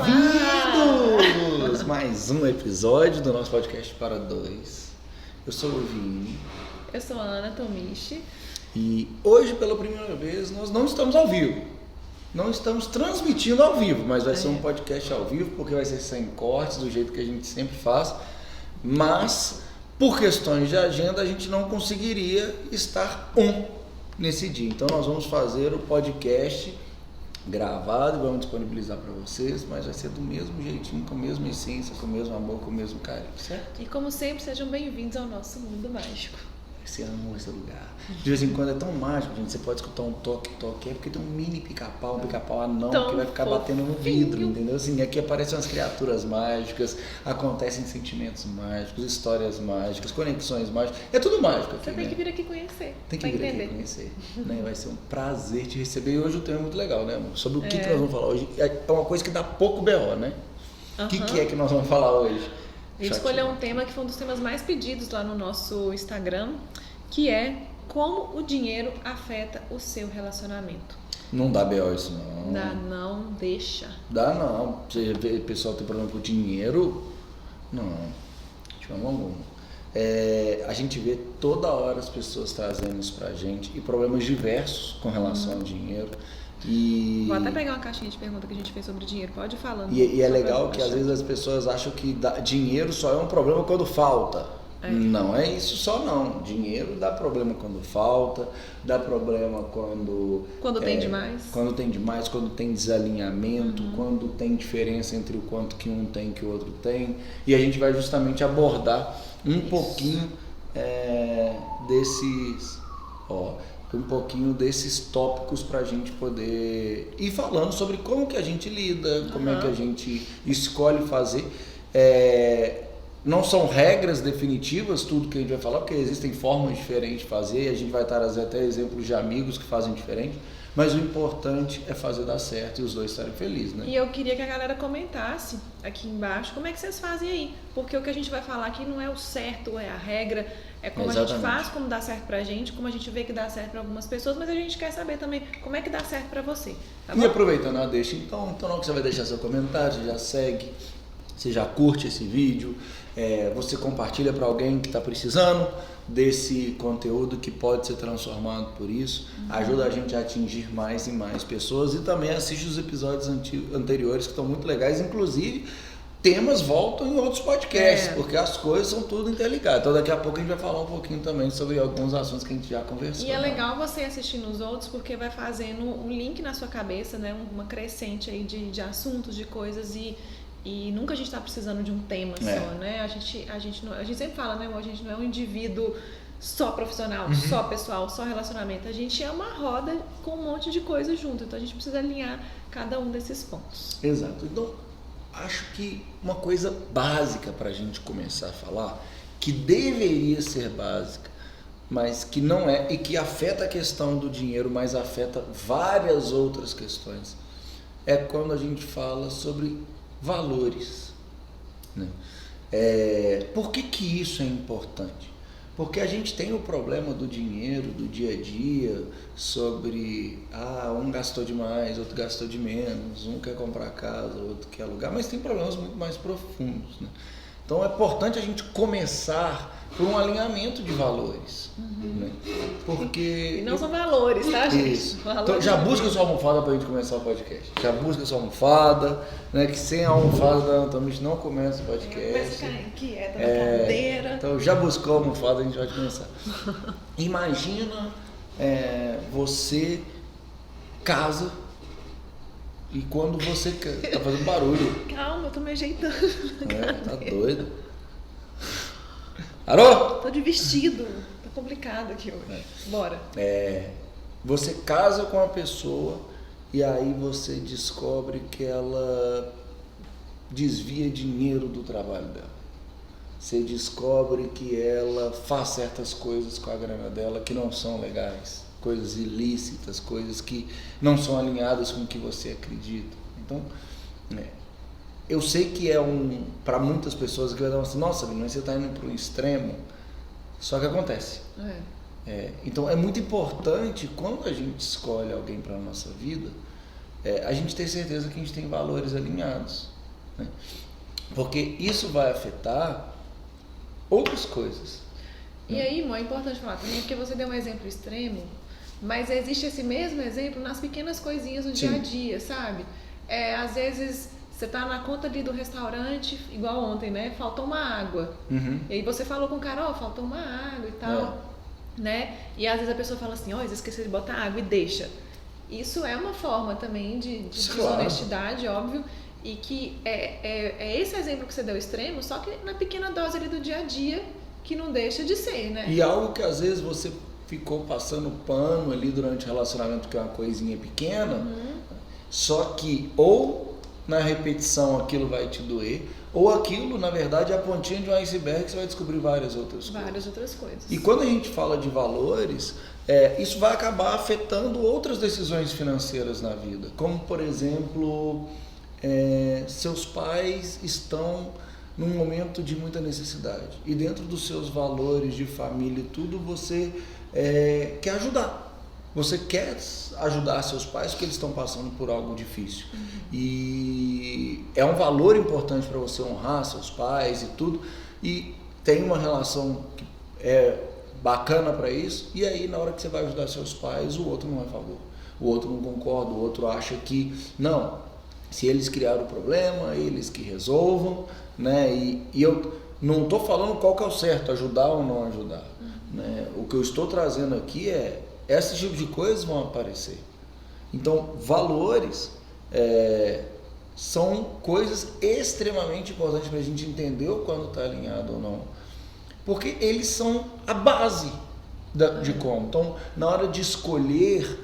bem-vindos! Mais um episódio do nosso podcast para dois. Eu sou o Vini. Eu sou a Ana Tomichi. E hoje, pela primeira vez, nós não estamos ao vivo. Não estamos transmitindo ao vivo, mas vai ser um podcast ao vivo, porque vai ser sem cortes, do jeito que a gente sempre faz. Mas, por questões de agenda, a gente não conseguiria estar nesse dia. Então, nós vamos fazer o podcast gravado e vamos disponibilizar para vocês, mas vai ser do mesmo jeitinho, com a mesma essência, com o mesmo amor, com o mesmo carinho, certo? E como sempre, sejam bem-vindos ao nosso mundo mágico. Esse amo esse lugar. De vez em quando é tão mágico, gente. Você pode escutar um toque, é porque tem um mini pica-pau, anão tão que vai ficar batendo no vidro, entendeu? Assim, aqui aparecem umas criaturas mágicas, acontecem sentimentos mágicos, histórias mágicas, conexões mágicas. É tudo mágico aqui, Você tem que vir aqui conhecer. Tem que vir aqui conhecer. Né? Vai ser um prazer te receber. E hoje o tema é muito legal, né, amor? Sobre o que nós vamos falar hoje. É uma coisa que dá pouco B.O., né? O que é que nós vamos falar hoje? A gente escolheu um tema que foi um dos temas mais pedidos lá no nosso Instagram, que é como o dinheiro afeta o seu relacionamento. Não dá B.O. isso não. Não, deixa. Dá não. Você vê o pessoal tem problema com dinheiro? Não, de forma alguma. A gente vê toda hora as pessoas trazendo isso pra gente e problemas diversos com relação ao dinheiro. Vou até pegar uma caixinha de pergunta que a gente fez sobre dinheiro, pode ir falando. E é legal que às vezes as pessoas acham que dinheiro só é um problema quando falta. Não é isso só não. Dinheiro dá problema quando falta, dá problema quando tem demais. Quando tem demais, quando tem desalinhamento, quando tem diferença entre o quanto que um tem que o outro tem. E a gente vai justamente abordar um pouquinho desses tópicos para a gente poder ir falando sobre como que a gente lida, como é que a gente escolhe fazer. Não são regras definitivas tudo que a gente vai falar, porque existem formas diferentes de fazer, e a gente vai trazer até exemplos de amigos que fazem diferente, mas o importante é fazer dar certo e os dois estarem felizes, né? E eu queria que a galera comentasse aqui embaixo como é que vocês fazem aí, porque o que a gente vai falar aqui não é o certo, é a regra, é como a gente faz, como dá certo pra gente, como a gente vê que dá certo pra algumas pessoas, mas a gente quer saber também como é que dá certo pra você, tá bom? E aproveitando a deixa, então não que você vai deixar seu comentário, você já segue, você já curte esse vídeo, você compartilha para alguém que está precisando desse conteúdo que pode ser transformado por isso, ajuda a gente a atingir mais e mais pessoas e também assiste os episódios anteriores que estão muito legais, inclusive temas voltam em outros podcasts, porque as coisas são tudo interligadas. Então daqui a pouco a gente vai falar um pouquinho também sobre alguns assuntos que a gente já conversou. E é legal você assistir nos outros porque vai fazendo um link na sua cabeça, né? Uma crescente aí de assuntos, de coisas e nunca a gente está precisando de um tema só, né? A gente sempre fala, né, amor? A gente não é um indivíduo só profissional, só pessoal, só relacionamento. A gente é uma roda com um monte de coisa junto. Então a gente precisa alinhar cada um desses pontos. Exato. Então, acho que uma coisa básica para a gente começar a falar, que deveria ser básica, mas que não é, e que afeta a questão do dinheiro, mas afeta várias outras questões, é quando a gente fala sobre valores, né? Por que isso é importante? Porque a gente tem o problema do dinheiro, do dia a dia, sobre um gastou demais, outro gastou de menos, um quer comprar casa, outro quer alugar, mas tem problemas muito mais profundos, né? Então é importante a gente começar por um alinhamento de valores, né? Porque... E não são valores, tá, gente? Isso. Então já busca sua almofada pra gente começar o podcast. Já busca sua almofada, né? Que sem a almofada da Anatomia não começa o podcast. Começa a ficar inquieta na cadeira. Então já buscou a almofada, a gente vai começar. Imagina você casa e quando você tá fazendo barulho. Calma, eu tô me ajeitando. Tá doido. Alô? Tô de vestido. Tá complicado aqui hoje. Bora. Você casa com uma pessoa e aí você descobre que ela desvia dinheiro do trabalho dela. Você descobre que ela faz certas coisas com a grana dela que não são legais. Coisas ilícitas, coisas que não são alinhadas com o que você acredita. Então, eu sei que para muitas pessoas que vai dar assim, nossa, mas você está indo para um extremo, só que acontece. Então é muito importante quando a gente escolhe alguém para a nossa vida, a gente ter certeza que a gente tem valores alinhados. né? Porque isso vai afetar outras coisas. E aí, irmão, é importante falar também, porque você deu um exemplo extremo, mas existe esse mesmo exemplo nas pequenas coisinhas do dia a dia, sabe? Às vezes você tá na conta ali do restaurante, igual ontem, né? Faltou uma água. E aí você falou com o cara, faltou uma água e tal, né? E às vezes a pessoa fala assim, eles esqueceram de botar água e deixa. Isso é uma forma também de desonestidade, óbvio, e que é esse exemplo que você deu extremo, só que na pequena dose ali do dia a dia, que não deixa de ser, né? E algo que às vezes você ficou passando pano ali durante o relacionamento, que é uma coisinha pequena, só que ou na repetição aquilo vai te doer, ou aquilo, na verdade, é a pontinha de um iceberg que você vai descobrir várias outras coisas. E quando a gente fala de valores, isso vai acabar afetando outras decisões financeiras na vida. Como, por exemplo, seus pais estão num momento de muita necessidade. E dentro dos seus valores de família e tudo, você quer ajudar. Você quer ajudar seus pais porque eles estão passando por algo difícil. E é um valor importante para você honrar seus pais e tudo. E tem uma relação que é bacana para isso. E aí, na hora que você vai ajudar seus pais, o outro não é a favor. O outro não concorda, o outro acha que, não, se eles criaram o problema, eles que resolvam, né? E eu não estou falando qual que é o certo, ajudar ou não ajudar. Né? O que eu estou trazendo aqui esses tipos de coisas vão aparecer. Então, valores são coisas extremamente importantes para a gente entender quando está alinhado ou não. Porque eles são a base de como. Então, na hora de escolher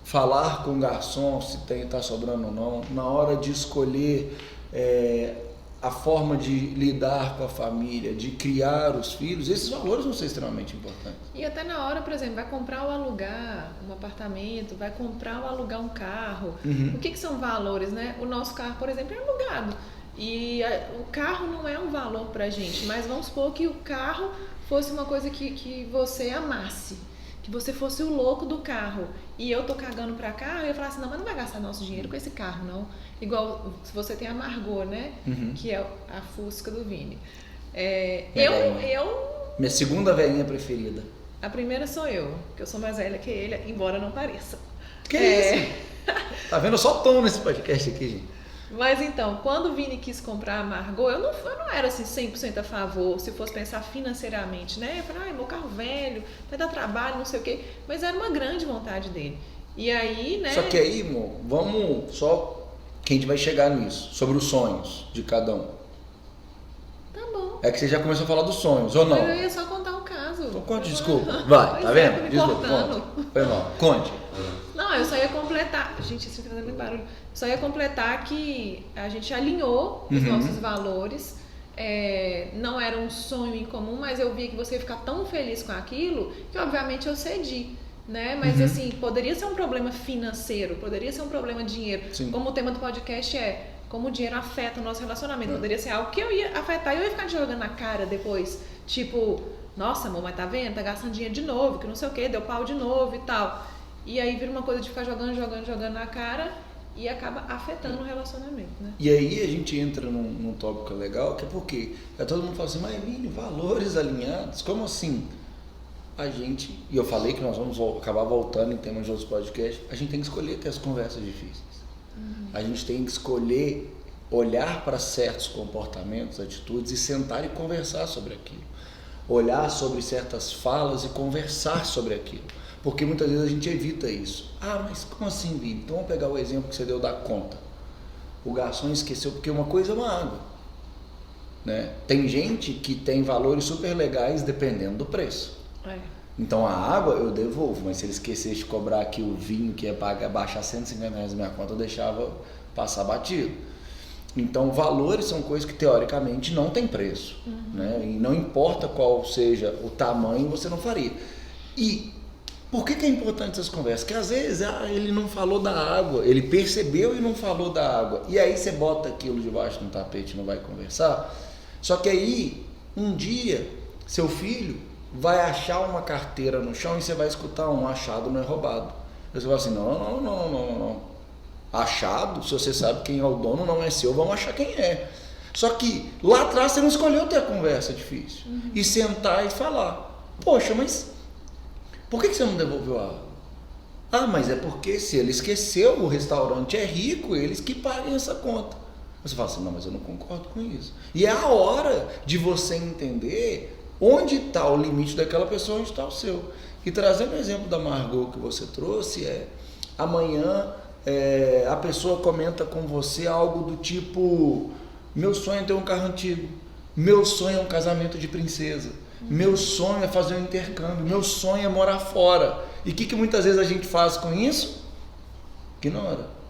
falar com o garçom se está sobrando ou não, na hora de escolher a forma de lidar com a família, de criar os filhos, esses valores vão ser extremamente importantes. E até na hora, por exemplo, vai comprar ou alugar um apartamento, vai comprar ou alugar um carro. O que são valores, né? O nosso carro, por exemplo, é alugado. E o carro não é um valor pra gente, mas vamos supor que o carro fosse uma coisa que você amasse. Que você fosse o louco do carro e eu tô cagando pra carro, eu ia falar assim, não, mas não vai gastar nosso dinheiro com esse carro, não. Igual se você tem a Margot, né? Que é a Fusca do Vini. Minha segunda velhinha preferida. A primeira sou eu, que eu sou mais velha que ele, embora não pareça. Que isso? Tá vendo? Eu só tom nesse podcast aqui, gente. Mas então, quando o Vini quis comprar a Margot, eu não era assim 100% a favor, se fosse pensar financeiramente, né? Eu falei, meu carro velho, vai dar trabalho, não sei o quê. Mas era uma grande vontade dele. E aí, né? Só que aí, amor, vamos só que a gente vai chegar nisso, sobre os sonhos de cada um. Tá bom. É que você já começou a falar dos sonhos, ou não? Mas eu ia só contar o caso. Então conte, desculpa. Vai, tá vendo? Desculpa, conta. Foi mal. Conte. Não, eu só ia completar. Gente, isso tá fazendo muito barulho. Só ia completar que a gente alinhou os nossos valores. Não era um sonho em comum, mas eu vi que você ia ficar tão feliz com aquilo que obviamente eu cedi. Né? Mas assim, poderia ser um problema financeiro, poderia ser um problema de dinheiro. Sim. Como o tema do podcast como o dinheiro afeta o nosso relacionamento. Poderia ser algo que eu ia afetar e eu ia ficar jogando na cara depois. Tipo, nossa, amor, mas tá vendo? Tá gastando dinheiro de novo, que não sei o que, deu pau de novo e tal. E aí vira uma coisa de ficar jogando na cara e acaba afetando o relacionamento, né? E aí a gente entra num tópico legal, que é porque todo mundo fala assim, mas Vini, valores alinhados, como assim? E eu falei que nós vamos acabar voltando em temas de outros podcasts, a gente tem que escolher ter as conversas difíceis. A gente tem que escolher olhar para certos comportamentos, atitudes e sentar e conversar sobre aquilo. Olhar sobre certas falas e conversar sobre aquilo. Porque muitas vezes a gente evita isso. Mas como assim, Vini? Então vamos pegar o exemplo que você deu da conta. O garçom esqueceu, porque uma coisa é uma água. Né? Tem gente que tem valores super legais dependendo do preço. Então a água eu devolvo, mas se ele esquecesse de cobrar aqui o vinho que ia baixar R$150 na minha conta, eu deixava passar batido. Então valores são coisas que teoricamente não tem preço. Né? E não importa qual seja o tamanho, você não faria. E por que é importante essas conversas? Porque às vezes ele não falou da água, ele percebeu e não falou da água. E aí você bota aquilo debaixo do tapete e não vai conversar. Só que aí, um dia, seu filho vai achar uma carteira no chão e você vai escutar um achado não é roubado. Aí você vai assim, não. achado, se você sabe quem é o dono, não é seu, vão achar quem é. Só que lá atrás você não escolheu ter a conversa difícil. E sentar e falar, poxa, mas por que você não devolveu a água? Ah, mas é porque se ele esqueceu, o restaurante é rico, eles que paguem essa conta. Você fala assim, não, mas eu não concordo com isso. E é a hora de você entender onde está o limite daquela pessoa, onde está o seu. E trazendo o exemplo da Margot que você trouxe, amanhã a pessoa comenta com você algo do tipo, meu sonho é ter um carro antigo, meu sonho é um casamento de princesa, meu sonho é fazer um intercâmbio, meu sonho é morar fora. E o que muitas vezes a gente faz com isso? Ignora.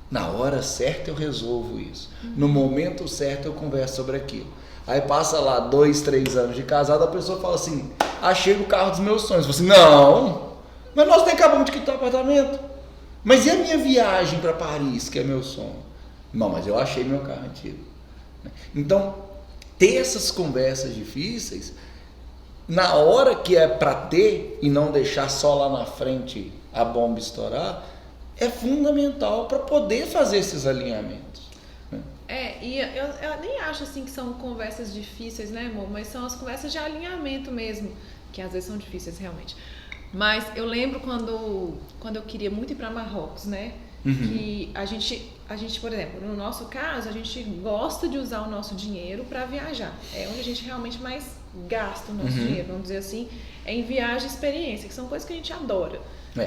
Na hora certa eu resolvo isso. No momento certo eu converso sobre aquilo. Aí passa lá 2, 3 anos de casado, a pessoa fala assim, achei o carro dos meus sonhos. Você fala assim, não, mas nós nem acabamos de quitar o apartamento. Mas e a minha viagem para Paris, que é meu sonho? Não, mas eu achei meu carro antigo. Então, ter essas conversas difíceis, na hora que é para ter e não deixar só lá na frente a bomba estourar, é fundamental para poder fazer esses alinhamentos. E eu nem acho assim que são conversas difíceis, né, amor? Mas são as conversas de alinhamento mesmo, que às vezes são difíceis realmente. Mas eu lembro quando eu queria muito ir para Marrocos, né? Que a gente, por exemplo, no nosso caso, a gente gosta de usar o nosso dinheiro para viajar. É onde a gente realmente mais gasta o nosso dinheiro, vamos dizer assim, é em viagem e experiência, que são coisas que a gente adora.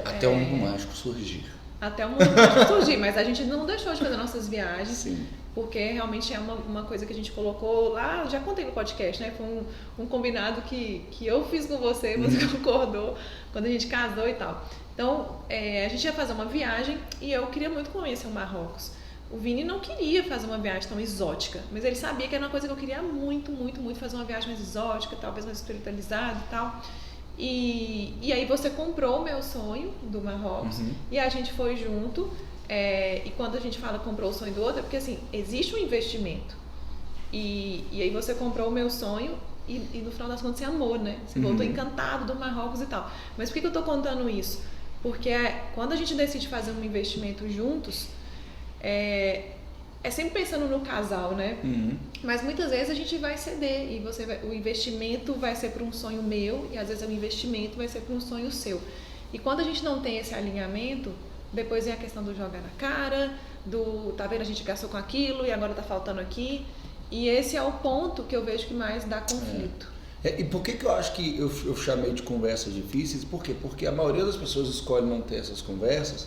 Até o mundo mágico surgir. Até o mundo mágico surgir, mas a gente não deixou de fazer nossas viagens. Sim. Porque realmente é uma coisa que a gente colocou lá, já contei no podcast, né? Foi um combinado que eu fiz com você concordou quando a gente casou e tal. Então, a gente ia fazer uma viagem e eu queria muito conhecer o Marrocos. O Vini não queria fazer uma viagem tão exótica, mas ele sabia que era uma coisa que eu queria muito, muito, muito fazer uma viagem mais exótica, talvez mais espiritualizada e tal. E aí você comprou o meu sonho do Marrocos e a gente foi junto. E quando a gente fala comprou o sonho do outro, é porque assim, existe um investimento. E aí você comprou o meu sonho e no final das contas você amou, né? Você voltou encantado do Marrocos e tal. Mas por que eu tô contando isso? Porque quando a gente decide fazer um investimento juntos, é sempre pensando no casal, né? Mas muitas vezes a gente vai ceder e o investimento vai ser para um sonho meu e às vezes o investimento vai ser para um sonho seu. E quando a gente não tem esse alinhamento, depois vem a questão do jogar na cara, tá vendo, a gente gastou com aquilo e agora tá faltando aqui. E esse é o ponto que eu vejo que mais dá conflito. E por que eu acho que eu chamei de conversas difíceis? Por quê? Porque a maioria das pessoas escolhe não ter essas conversas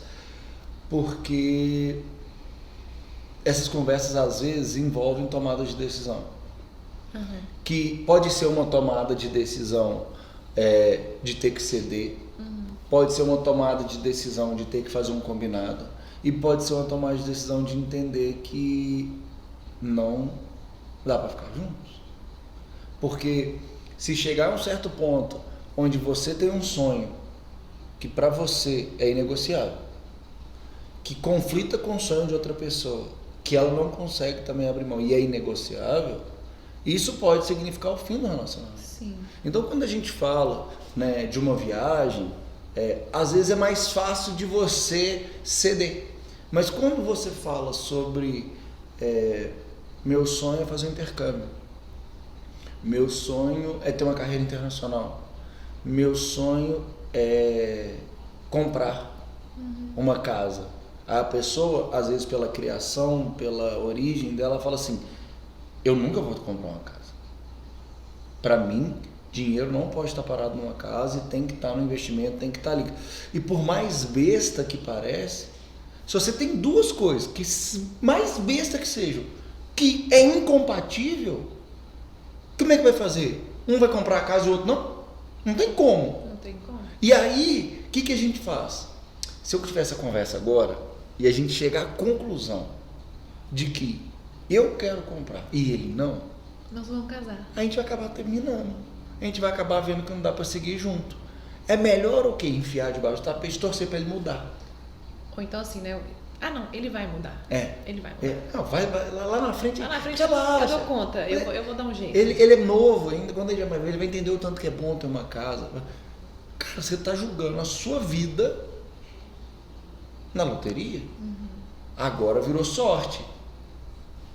porque essas conversas às vezes envolvem tomada de decisão. Que pode ser uma tomada de decisão de ter que ceder, pode ser uma tomada de decisão de ter que fazer um combinado e pode ser uma tomada de decisão de entender que não dá para ficar juntos. Porque se chegar a um certo ponto onde você tem um sonho que para você é inegociável, que conflita com o sonho de outra pessoa, que ela não consegue também abrir mão e é inegociável, isso pode significar o fim do relacionamento. Sim. Então quando a gente fala, né, de uma viagem, às vezes é mais fácil de você ceder. Mas quando você fala sobre meu sonho é fazer um intercâmbio, meu sonho é ter uma carreira internacional, meu sonho é comprar uma casa. A pessoa, às vezes pela criação, pela origem dela, fala assim, eu nunca vou comprar uma casa. Para mim, dinheiro não pode estar parado numa casa e tem que estar no investimento, tem que estar ali. E por mais besta que parece, se você tem duas coisas, que mais besta que sejam, que é incompatível, como é que vai fazer? Um vai comprar a casa e o outro não? Não tem como. Não tem como. E aí, o que a gente faz? Se eu tiver essa conversa agora e a gente chegar à conclusão de que eu quero comprar e ele não, nós vamos casar. A gente vai acabar terminando. A gente vai acabar vendo que não dá para seguir junto. É melhor o que? Enfiar debaixo do tapete e torcer para ele mudar. Ou então assim, né? Não, ele vai mudar. Ele vai mudar. Não, vai lá na frente. Lá na frente relaxa. eu dou conta, eu vou dar um jeito. Ele é novo ainda, quando ele é mais velho, ele vai entender o tanto que é bom ter uma casa. Cara, você está julgando a sua vida na loteria? Agora virou sorte.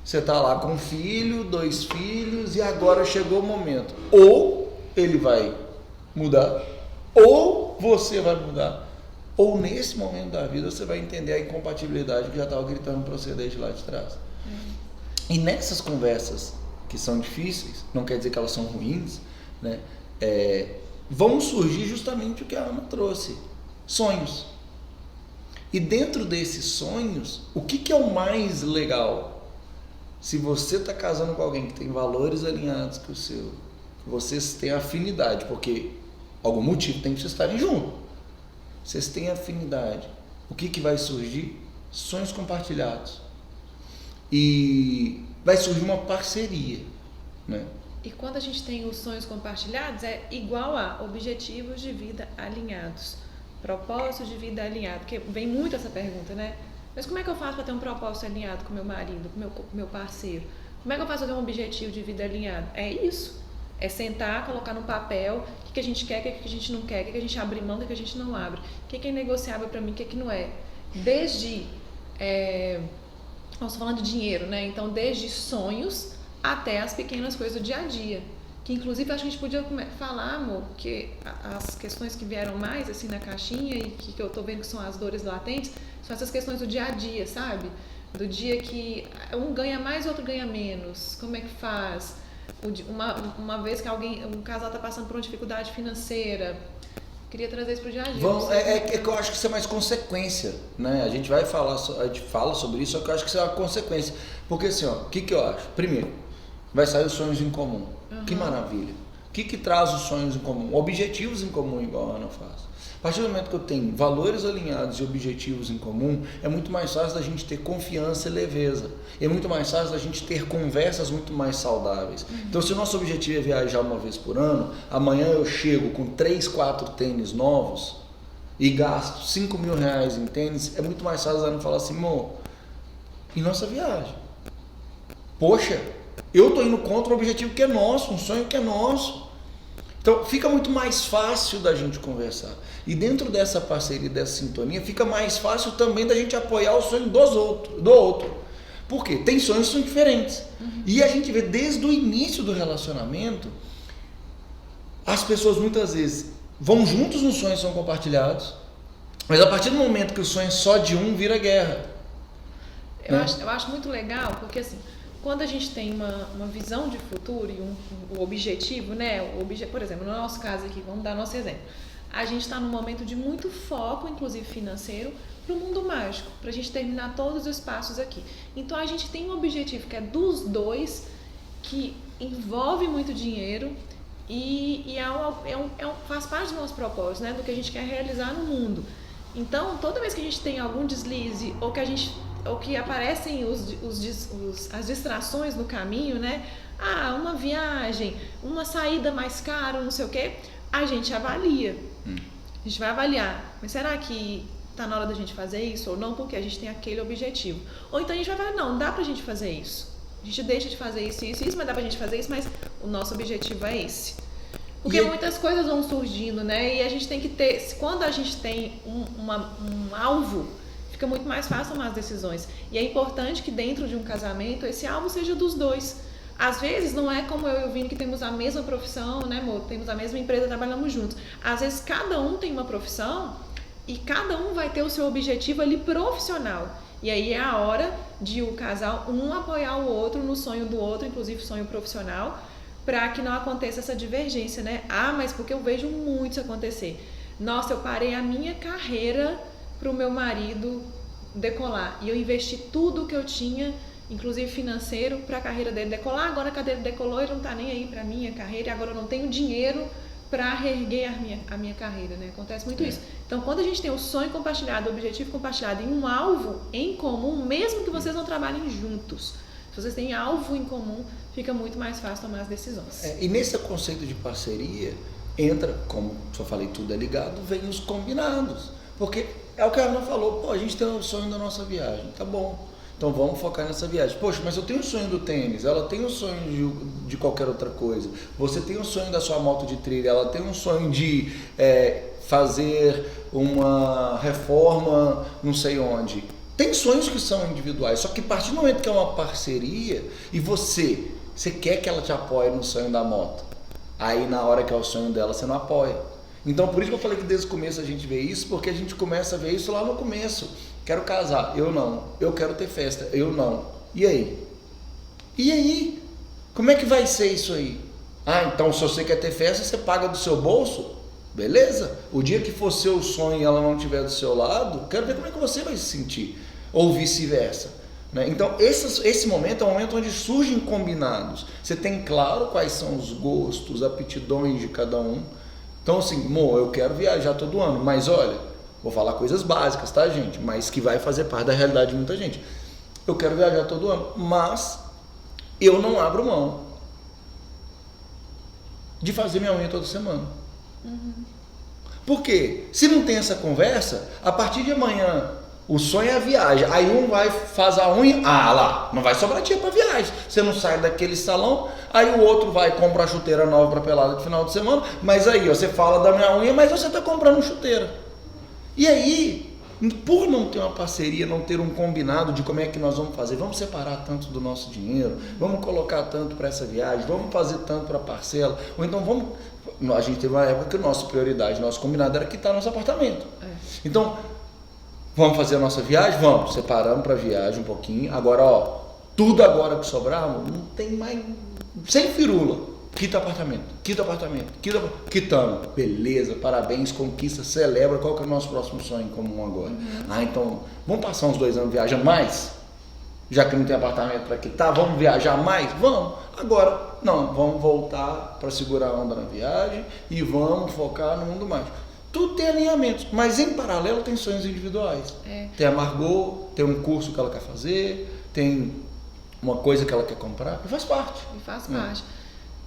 Você tá lá com um filho, 2 filhos, e agora chegou o momento. Ou ele vai mudar, ou você vai mudar. Ou nesse momento da vida você vai entender a incompatibilidade que já estava gritando para você desde lá de trás. E nessas conversas que são difíceis, não quer dizer que elas são ruins, né? Vão surgir justamente o que a Ana trouxe, sonhos. E dentro desses sonhos, o que é o mais legal? Se você está casando com alguém que tem valores alinhados com o seu, vocês têm afinidade, porque algum motivo tem que vocês estarem juntos. Vocês têm afinidade. O que vai surgir? Sonhos compartilhados. E vai surgir uma parceria, né? E quando a gente tem os sonhos compartilhados, é igual a objetivos de vida alinhados, propósitos de vida alinhado, porque vem muito essa pergunta, né? Mas como é que eu faço para ter um propósito alinhado com meu marido, com meu parceiro? Como é que eu faço para ter um objetivo de vida alinhado? É isso. É sentar, colocar no papel o que a gente quer, o que a gente não quer, o que a gente abre mão, o que a gente não abre, o que é negociável para mim, o que não é. Desde, nós falando de dinheiro, né? Então, desde sonhos até as pequenas coisas do dia a dia. Que inclusive acho que a gente podia falar, amor, que as questões que vieram mais assim na caixinha e que eu tô vendo que são as dores latentes, são essas questões do dia a dia, sabe? Do dia que um ganha mais e outro ganha menos. Como é que faz? Uma vez que um casal tá passando por uma dificuldade financeira, queria trazer isso pro dia a dia. É que eu acho que isso é mais consequência, né? A gente fala sobre isso, só que eu acho que isso é uma consequência. Porque assim, ó, o que eu acho? Primeiro, vai sair os sonhos em comum. Uhum. Que maravilha. O que traz os sonhos em comum? Objetivos em comum, igual a Ana faz. A partir do momento que eu tenho valores alinhados e objetivos em comum, é muito mais fácil da gente ter confiança e leveza. É muito mais fácil da gente ter conversas muito mais saudáveis. Uhum. Então, se o nosso objetivo é viajar uma vez por ano, amanhã eu chego com 3, 4 tênis novos e gasto R$5.000 em tênis, é muito mais fácil da Ana falar assim, amor, e nossa viagem? Poxa, eu estou indo contra um objetivo que é nosso, um sonho que é nosso. Então fica muito mais fácil da gente conversar. E dentro dessa parceria, dessa sintonia, fica mais fácil também da gente apoiar o sonho do outro. Por quê? Tem sonhos que são diferentes. Uhum. E a gente vê desde o início do relacionamento, as pessoas muitas vezes vão juntos nos sonhos que são compartilhados, mas a partir do momento que o sonho é só de um, vira guerra. Eu acho muito legal, porque assim, quando a gente tem uma visão de futuro e um objetivo, né? Por exemplo, no nosso caso aqui, vamos dar nosso exemplo. A gente está num momento de muito foco, inclusive financeiro, para o mundo mágico, para a gente terminar todos os passos aqui. Então a gente tem um objetivo que é dos dois, que envolve muito dinheiro e faz parte do nosso propósito, né? Do que a gente quer realizar no mundo. Então, toda vez que a gente tem algum deslize ou que aparecem as distrações no caminho, né? Uma viagem, uma saída mais cara, não sei o quê, a gente avalia. A gente vai avaliar, mas será que tá na hora da gente fazer isso ou não? Porque a gente tem aquele objetivo. Ou então a gente vai falar, não dá pra gente fazer isso. A gente deixa de fazer isso, mas dá pra gente fazer isso, mas o nosso objetivo é esse. Porque muitas coisas vão surgindo, né? E a gente tem que ter, quando a gente tem um alvo, fica muito mais fácil tomar as decisões. E é importante que dentro de um casamento, esse alvo seja dos dois. Às vezes não é como eu e o Vini que temos a mesma profissão, né, amor? Temos a mesma empresa, trabalhamos juntos. Às vezes cada um tem uma profissão e cada um vai ter o seu objetivo ali profissional. E aí é a hora de o casal, um apoiar o outro no sonho do outro, inclusive sonho profissional, para que não aconteça essa divergência, né? Mas porque eu vejo muito isso acontecer. Nossa, eu parei a minha carreira para o meu marido decolar. E eu investi tudo que eu tinha, inclusive financeiro, para a carreira dele decolar. Agora a carreira decolou, ele não está nem aí para a minha carreira, e agora eu não tenho dinheiro para reerguer a minha carreira, né? Acontece muito isso. Então, quando a gente tem o sonho compartilhado, o objetivo compartilhado e um alvo em comum, mesmo que vocês não trabalhem juntos, se vocês têm alvo em comum, fica muito mais fácil tomar as decisões. E nesse conceito de parceria, entra, como só falei, tudo é ligado, vem os combinados. Porque é o que a Ana falou, a gente tem o sonho da nossa viagem, tá bom. Então vamos focar nessa viagem. Poxa, mas eu tenho o sonho do tênis, ela tem o sonho de qualquer outra coisa. Você tem o sonho da sua moto de trilha, ela tem um sonho de fazer uma reforma não sei onde. Tem sonhos que são individuais, só que a partir do momento que é uma parceria e você quer que ela te apoie no sonho da moto, aí na hora que é o sonho dela você não apoia. Então por isso que eu falei que desde o começo a gente vê isso, porque a gente começa a ver isso lá no começo. Quero casar, eu não. Eu quero ter festa, eu não. E aí? E aí? Como é que vai ser isso aí? Ah, então se você quer ter festa, você paga do seu bolso? Beleza? O dia que for seu sonho e ela não estiver do seu lado, quero ver como é que você vai se sentir. Ou vice-versa. Né? Então esse momento é um momento onde surgem combinados. Você tem claro quais são os gostos, aptidões de cada um. Então assim, amor, eu quero viajar todo ano, mas olha, vou falar coisas básicas, tá, gente? Mas que vai fazer parte da realidade de muita gente. Eu quero viajar todo ano, mas eu não abro mão de fazer minha unha toda semana. Por quê? Se não tem essa conversa, a partir de amanhã o sonho é a viagem. Aí um vai fazer a unha, lá, não vai sobrar dia para viagem. Você não sai daquele salão, aí o outro vai comprar chuteira nova para pelada de final de semana, mas aí você fala da minha unha, mas você está comprando chuteira. E aí, por não ter uma parceria, não ter um combinado de como é que nós vamos fazer, vamos separar tanto do nosso dinheiro, vamos colocar tanto para essa viagem, vamos fazer tanto para parcela, ou então vamos... A gente teve uma época que a nossa prioridade, nosso combinado era quitar nosso apartamento. Então, vamos fazer a nossa viagem? Vamos, separamos para a viagem um pouquinho. Agora, tudo agora que sobrar, não tem mais... Sem firula. Quita apartamento. Quitamos. Beleza, parabéns, conquista, celebra. Qual que é o nosso próximo sonho em comum agora? Então, vamos passar uns 2 anos viajando mais? Já que não tem apartamento para quitar, vamos viajar mais? Vamos. Agora, não, vamos voltar para segurar a onda na viagem e vamos focar no mundo mágico. Tudo tem alinhamentos, mas em paralelo tem sonhos individuais. Tem a Margot, tem um curso que ela quer fazer, tem uma coisa que ela quer comprar, e faz parte.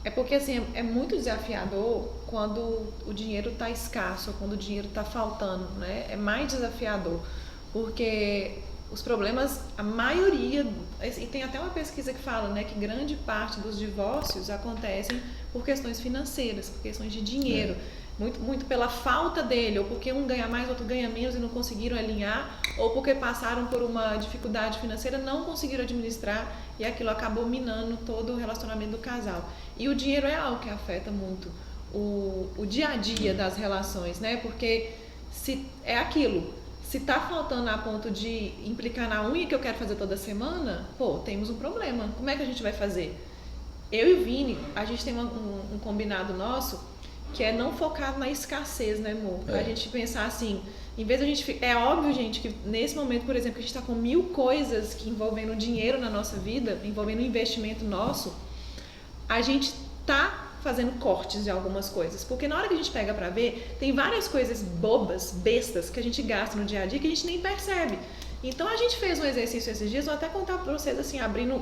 É porque assim, é muito desafiador quando o dinheiro está escasso, quando o dinheiro está faltando, né? É mais desafiador, porque os problemas, a maioria, e tem até uma pesquisa que fala, né, que grande parte dos divórcios acontecem por questões financeiras, por questões de dinheiro. Muito pela falta dele, ou porque um ganha mais, outro ganha menos e não conseguiram alinhar, ou porque passaram por uma dificuldade financeira, não conseguiram administrar e aquilo acabou minando todo o relacionamento do casal. E o dinheiro é algo que afeta muito o dia a dia das relações, né? Porque se é aquilo, se tá faltando a ponto de implicar na unha que eu quero fazer toda semana, temos um problema. Como é que a gente vai fazer? Eu e o Vini, a gente tem um combinado nosso, que é não focar na escassez, né, amor? A gente pensar assim, em vez de a gente... É óbvio, gente, que nesse momento, por exemplo, que a gente está com 1000 coisas que envolvendo dinheiro na nossa vida, envolvendo investimento nosso, a gente tá fazendo cortes de algumas coisas. Porque na hora que a gente pega pra ver, tem várias coisas bobas, bestas, que a gente gasta no dia a dia que a gente nem percebe. Então a gente fez um exercício esses dias, vou até contar pra vocês assim, abrindo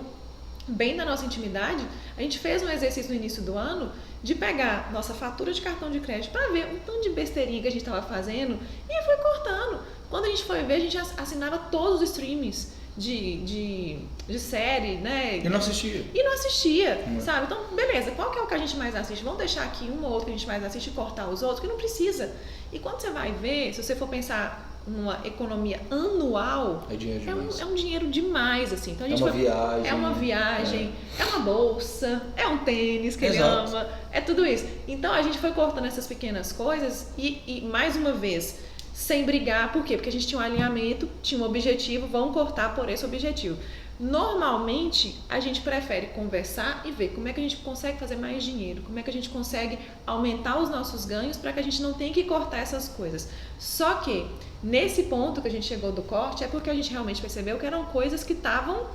bem da nossa intimidade, a gente fez um exercício no início do ano de pegar nossa fatura de cartão de crédito para ver um tanto de besteirinha que a gente estava fazendo e foi cortando. Quando a gente foi ver, a gente assinava todos os streams de série, né? E não assistia. Sabe? Então, beleza, qual que é o que a gente mais assiste? Vamos deixar aqui um ou outro que a gente mais assiste e cortar os outros, que não precisa. E quando você vai ver, se você for pensar numa economia anual, é um dinheiro demais, assim. Então, viagem. É uma viagem, é uma bolsa, é um tênis que ele ama, é tudo isso. Então, a gente foi cortando essas pequenas coisas e mais uma vez, sem brigar. Por quê? Porque a gente tinha um alinhamento, tinha um objetivo, vamos cortar por esse objetivo. Normalmente, a gente prefere conversar e ver como é que a gente consegue fazer mais dinheiro, como é que a gente consegue aumentar os nossos ganhos para que a gente não tenha que cortar essas coisas. Só que, nesse ponto que a gente chegou do corte, é porque a gente realmente percebeu que eram coisas que estavam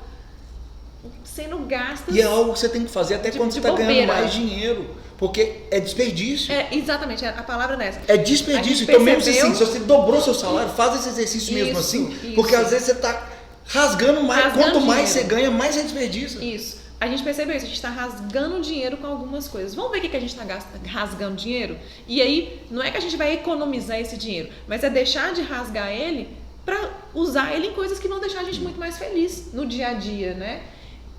sendo gastas. E é algo que você tem que fazer até quando você está ganhando mais dinheiro. Porque é desperdício. Exatamente, a palavra é nessa. É desperdício. Então, mesmo assim, se você dobrou seu salário, faz esse exercício mesmo assim. Porque às vezes você está rasgando mais. Quanto mais você ganha, mais você desperdiça. Isso. A gente percebeu isso, a gente está rasgando dinheiro com algumas coisas. Vamos ver o que a gente está rasgando dinheiro? E aí, não é que a gente vai economizar esse dinheiro, mas é deixar de rasgar ele para usar ele em coisas que vão deixar a gente muito mais feliz no dia a dia, né?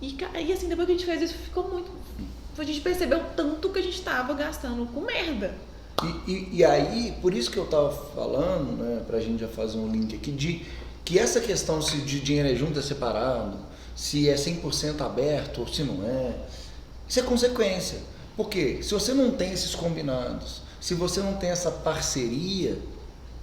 E assim, depois que a gente fez isso, ficou muito... A gente percebeu tanto que a gente estava gastando com merda. E aí, por isso que eu estava falando, né, pra gente já fazer um link aqui, de que essa questão se de dinheiro é junto, é separado, se é 100% aberto ou se não é, isso é consequência. Porque se você não tem esses combinados, se você não tem essa parceria,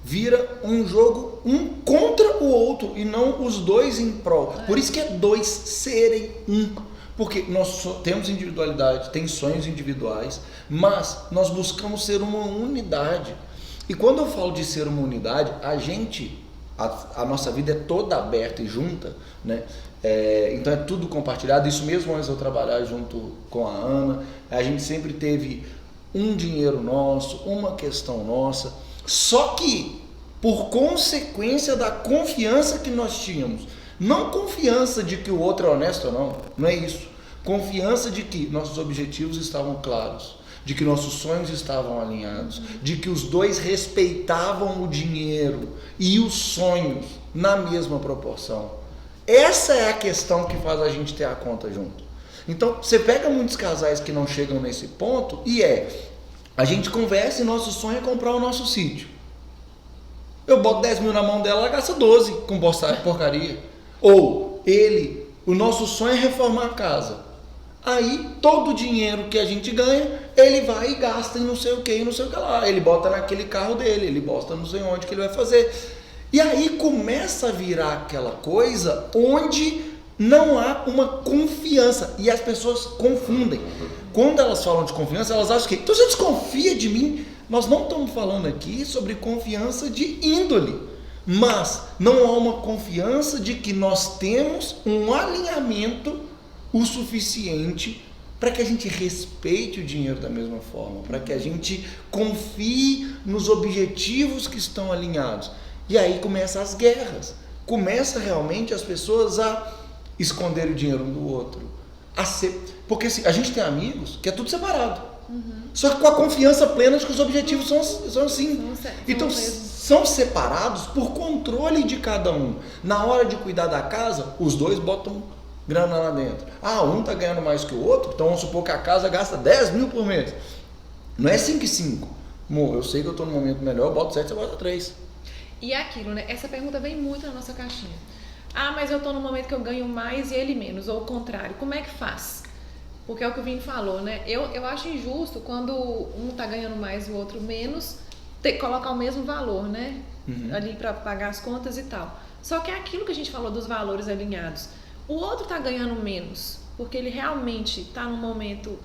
vira um jogo um contra o outro e não os dois em prol. Por isso que é dois serem um. Porque nós temos individualidade, tem sonhos individuais, mas nós buscamos ser uma unidade. E quando eu falo de ser uma unidade, a nossa vida é toda aberta e junta, né? Então é tudo compartilhado. Isso mesmo antes de eu trabalhar junto com a Ana, a gente sempre teve um dinheiro nosso, uma questão nossa, só que por consequência da confiança que nós tínhamos, não confiança de que o outro é honesto ou não, não é isso, confiança de que nossos objetivos estavam claros, de que nossos sonhos estavam alinhados, de que os dois respeitavam o dinheiro e os sonhos na mesma proporção. Essa é a questão que faz a gente ter a conta junto. Então, você pega muitos casais que não chegam nesse ponto e a gente conversa e nosso sonho é comprar o nosso sítio. Eu boto 10 mil na mão dela, ela gasta 12 com porcaria. Ou o nosso sonho é reformar a casa. Aí, todo o dinheiro que a gente ganha, ele vai e gasta em não sei o que lá. Ele bota naquele carro dele, ele bota não sei onde que ele vai fazer. E aí começa a virar aquela coisa onde não há uma confiança. E as pessoas confundem. Quando elas falam de confiança, elas acham que então você desconfia de mim. Nós não estamos falando aqui sobre confiança de índole, mas não há uma confiança de que nós temos um alinhamento o suficiente para que a gente respeite o dinheiro da mesma forma, para que a gente confie nos objetivos que estão alinhados. E aí começam as guerras, começa realmente as pessoas a esconder o dinheiro um do outro, porque a gente tem amigos que é tudo separado, só que com a confiança plena de que os objetivos são assim, então são separados por controle de cada um. Na hora de cuidar da casa, os dois botam grana lá dentro. Um tá ganhando mais que o outro, então vamos supor que a casa gasta 10 mil por mês, não é 5 e 5. Amor, eu sei que eu tô no momento melhor, eu boto 7, você bota 3. E é aquilo, né? Essa pergunta vem muito na nossa caixinha. Mas eu tô no momento que eu ganho mais e ele menos, ou o contrário. Como é que faz? Porque é o que o Vini falou, né? Eu acho injusto quando um tá ganhando mais e o outro menos, colocar o mesmo valor, né? Ali para pagar as contas e tal. Só que é aquilo que a gente falou dos valores alinhados. O outro tá ganhando menos, porque ele realmente tá num momento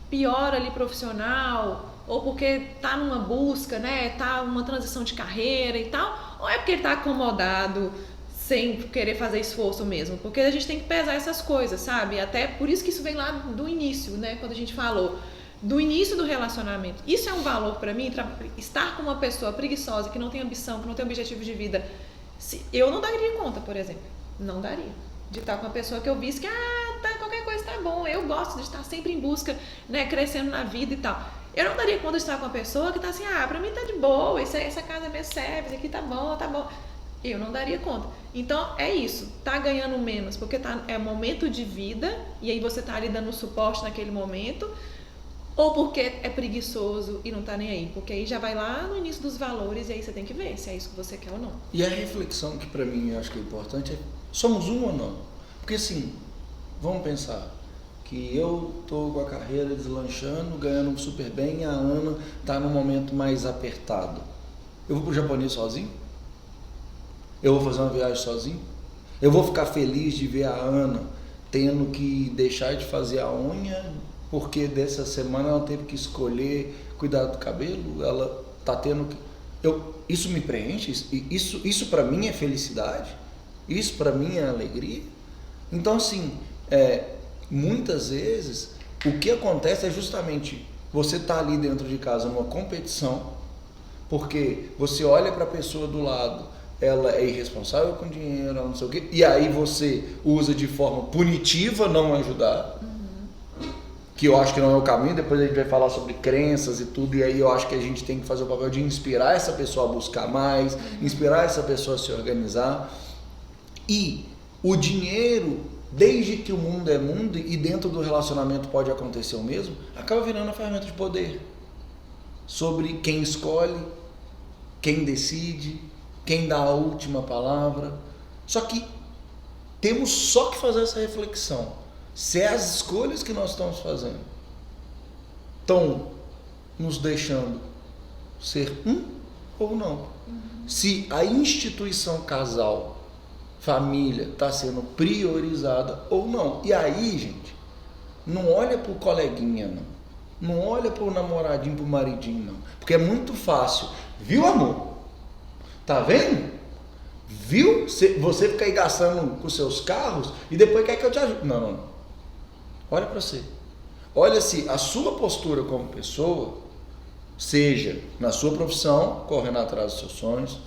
pior ali profissional, ou porque tá numa busca, né, tá uma transição de carreira e tal, ou é porque ele tá acomodado, sem querer fazer esforço mesmo, porque a gente tem que pesar essas coisas, sabe, até por isso que isso vem lá do início, né, quando a gente falou do início do relacionamento. Isso é um valor pra mim, estar com uma pessoa preguiçosa, que não tem ambição, que não tem objetivo de vida. Eu não daria conta, por exemplo, não daria de estar com uma pessoa que eu visse que qualquer coisa tá bom, eu gosto de estar sempre em busca, né, crescendo na vida e tal. Eu não daria conta de estar com uma pessoa que tá assim, pra mim tá de boa, essa casa é minha service, aqui tá bom. Eu não daria conta. Então é isso, tá ganhando menos porque é momento de vida e aí você tá ali dando suporte naquele momento, ou porque é preguiçoso e não tá nem aí, porque aí já vai lá no início dos valores e aí você tem que ver se é isso que você quer ou não. E a reflexão que para mim eu acho que é importante é, somos um ou não? Porque assim, vamos pensar que eu tô com a carreira deslanchando, ganhando super bem, e a Ana tá num momento mais apertado. Eu vou pro japonês sozinho? Eu vou fazer uma viagem sozinho? Eu vou ficar feliz de ver a Ana tendo que deixar de fazer a unha porque dessa semana ela teve que escolher cuidar do cabelo, ela tá tendo que... Isso me preenche? Isso para mim é felicidade? Isso para mim é alegria? Então assim, muitas vezes o que acontece é justamente você tá ali dentro de casa numa competição, porque você olha para a pessoa do lado, ela é irresponsável com dinheiro, ela não sei o quê, e aí você usa de forma punitiva não ajudar, que eu acho que não é o caminho. Depois a gente vai falar sobre crenças e tudo, e aí eu acho que a gente tem que fazer o papel de inspirar essa pessoa a buscar mais, inspirar essa pessoa a se organizar. E o dinheiro, desde que o mundo é mundo e dentro do relacionamento pode acontecer o mesmo, acaba virando uma ferramenta de poder sobre quem escolhe, quem decide, quem dá a última palavra. Só que temos só que fazer essa reflexão. Se as escolhas que nós estamos fazendo estão nos deixando ser um ou não. Se a instituição casal, família, está sendo priorizada ou não. E aí, gente, não olha pro coleguinha, não. Não olha pro namoradinho, pro maridinho, não. Porque é muito fácil. Viu, amor? Tá vendo? Viu? Você fica aí gastando com seus carros e depois quer que eu te ajude. Não. Olha pra você. Olha se a sua postura como pessoa, seja na sua profissão, correndo atrás dos seus sonhos,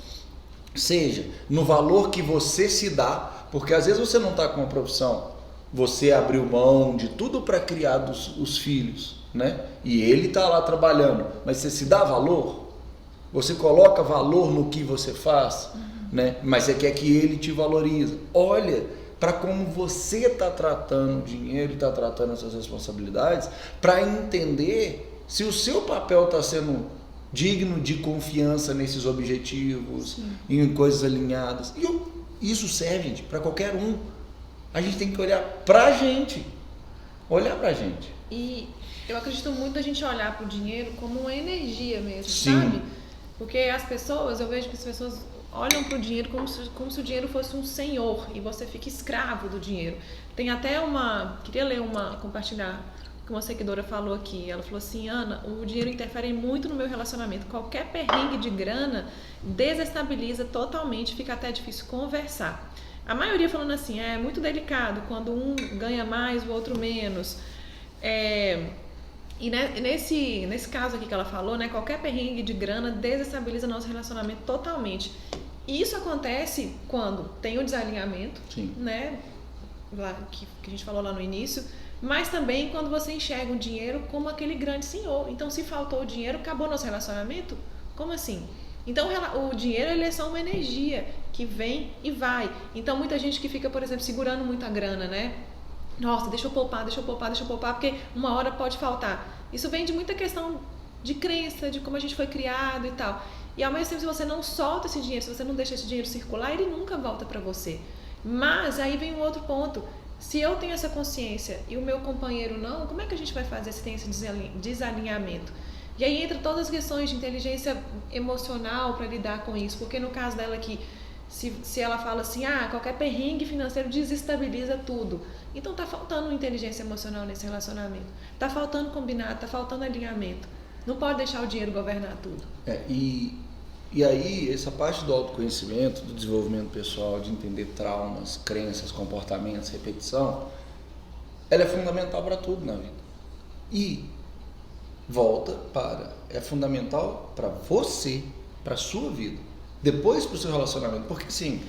seja no valor que você se dá, porque às vezes você não está com uma profissão, você abriu mão de tudo para criar os filhos, né? E ele está lá trabalhando, mas você se dá valor? Você coloca valor no que você faz, né? Mas você quer que ele te valorize. Olha para como você está tratando o dinheiro e está tratando essas responsabilidades, para entender se o seu papel está sendo digno de confiança nesses objetivos, em coisas alinhadas. E isso serve, gente, para qualquer um. A gente tem que olhar pra gente. Olhar pra gente. E eu acredito muito a gente olhar pro dinheiro como uma energia mesmo, Sim. sabe? Porque as pessoas, eu vejo que as pessoas olham pro dinheiro como se o dinheiro fosse um senhor e você fica escravo do dinheiro. Tem até queria compartilhar que uma seguidora falou aqui. Ela falou assim: Ana, o dinheiro interfere muito no meu relacionamento. Qualquer perrengue de grana desestabiliza totalmente, fica até difícil conversar. A maioria falando assim, é muito delicado quando um ganha mais, o outro menos. E nesse caso aqui que ela falou, né, qualquer perrengue de grana desestabiliza nosso relacionamento totalmente. E isso acontece quando tem o desalinhamento, né, que a gente falou lá no início, mas também quando você enxerga o dinheiro como aquele grande senhor. Então, se faltou o dinheiro, acabou nosso relacionamento? Como assim? Então, o dinheiro ele é só uma energia que vem e vai. Então, muita gente que fica, por exemplo, segurando muita grana, né? Nossa, deixa eu poupar, porque uma hora pode faltar. Isso vem de muita questão de crença, de como a gente foi criado e tal. E ao mesmo tempo, se você não solta esse dinheiro, se você não deixa esse dinheiro circular, ele nunca volta para você. Mas aí vem um outro ponto. Se eu tenho essa consciência e o meu companheiro não, como é que a gente vai fazer se tem esse desalinhamento? E aí entra todas as questões de inteligência emocional para lidar com isso. Porque no caso dela aqui, se ela fala assim, qualquer perrengue financeiro desestabiliza tudo. Então tá faltando inteligência emocional nesse relacionamento. Tá faltando combinado, tá faltando alinhamento. Não pode deixar o dinheiro governar tudo. E aí, essa parte do autoconhecimento, do desenvolvimento pessoal, de entender traumas, crenças, comportamentos, repetição, ela é fundamental para tudo na vida. E é fundamental para você, para a sua vida, depois para o seu relacionamento. Porque se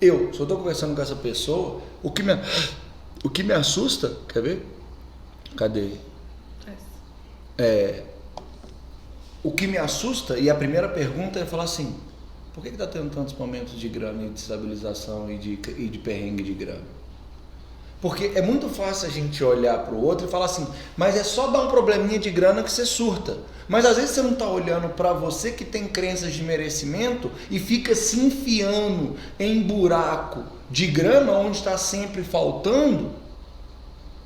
eu estou conversando com essa pessoa, o que me assusta, quer ver? Cadê? O que me assusta, e a primeira pergunta é falar assim, por que está tendo tantos momentos de grana e de estabilização e de perrengue de grana? Porque é muito fácil a gente olhar para o outro e falar assim, mas é só dar um probleminha de grana que você surta. Mas às vezes você não está olhando para você que tem crenças de merecimento e fica se enfiando em buraco de grana onde está sempre faltando,